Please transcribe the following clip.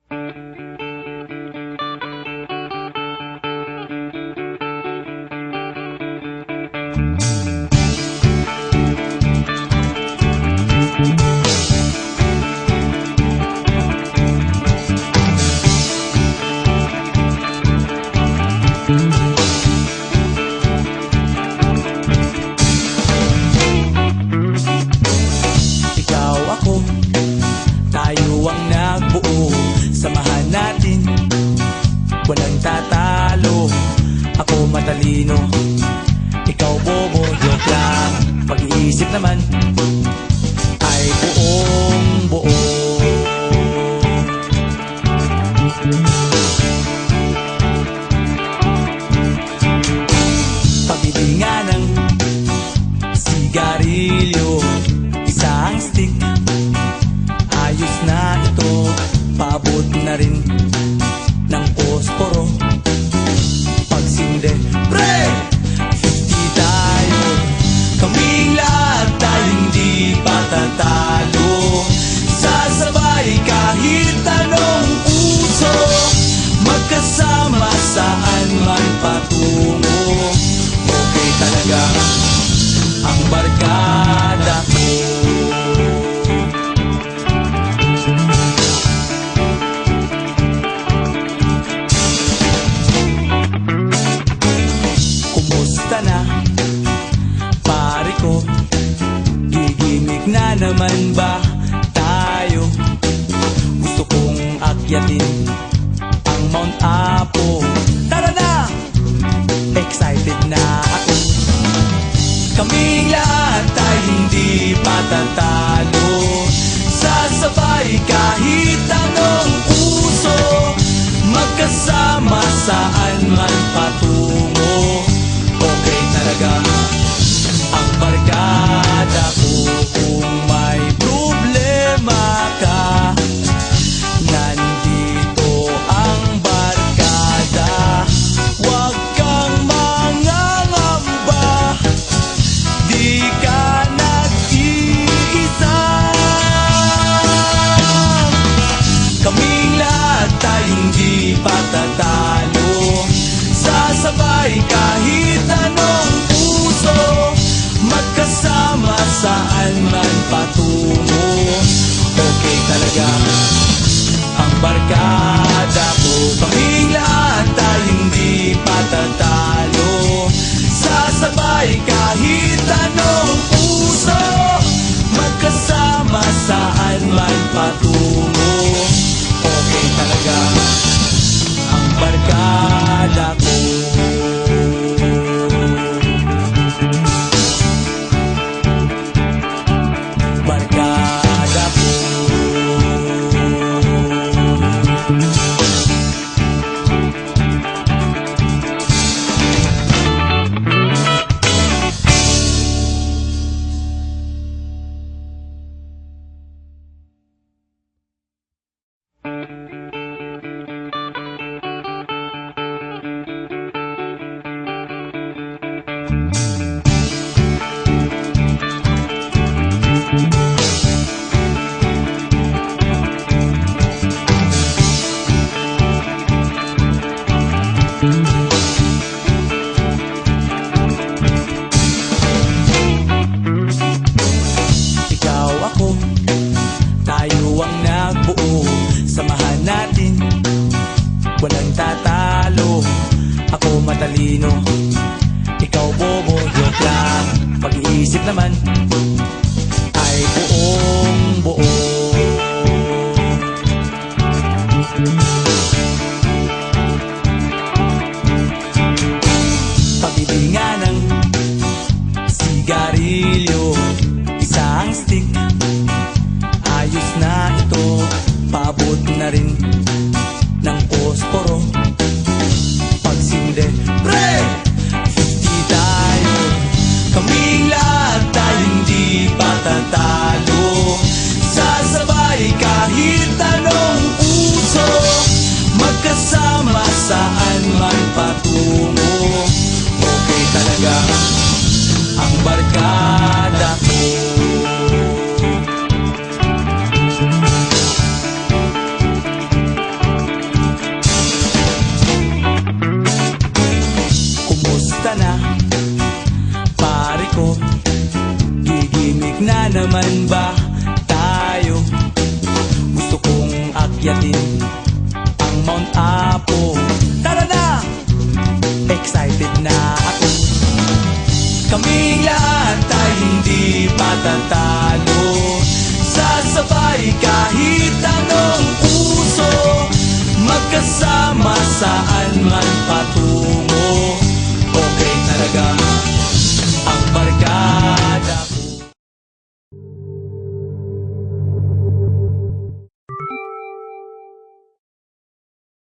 Ikaw ako, tayo ang nagbuo. Samahan natin, walang tatalo. Ako matalino, ikaw bobo. Joke lang, pag-iisip naman ay buong buo. Pabili nga ng sigarilyo, isang stick, ayos na ito. Paabot na rin ng posporo. Pagsinde, pre! 50 tayo, kaming lahat tayo hindi patatalo. Sasabay kahit anong uso, magkasama saan man patungo. Okay talaga ang barkada ko. Kumusta na, pare ko? Gigimik na naman ba tayo? Gusto kong akyatin ang Mount Apo. Tara na! Excited na ako. Kaming lahat ay hindi patatalo. Sasabay kahit anong uso, magkasama saan man patungo. Okay talaga ang barkada ko. Kung may problema ka, nandito ang barkada. Huwag kang mangangamba, di ka nag-iisa. Kaming lahat ay hindi patatalo. Sasabay kahit anong puso, magkasama saan man patungo. Okay talaga ang barkada ko. Kaming lahat ay hindi patatalo. Sasabay kahit anong puso, magkasama saan man patungo. Okay talaga ang barkada ko. Barkada ko. ko, gigimik na naman ba tayo? Gusto kong akyatin ang Mount Apo. Tara na! Excited na ako. Kaming lahat ay hindi patatalo. Sasabay kahit anong uso, magkasama saan man patungo.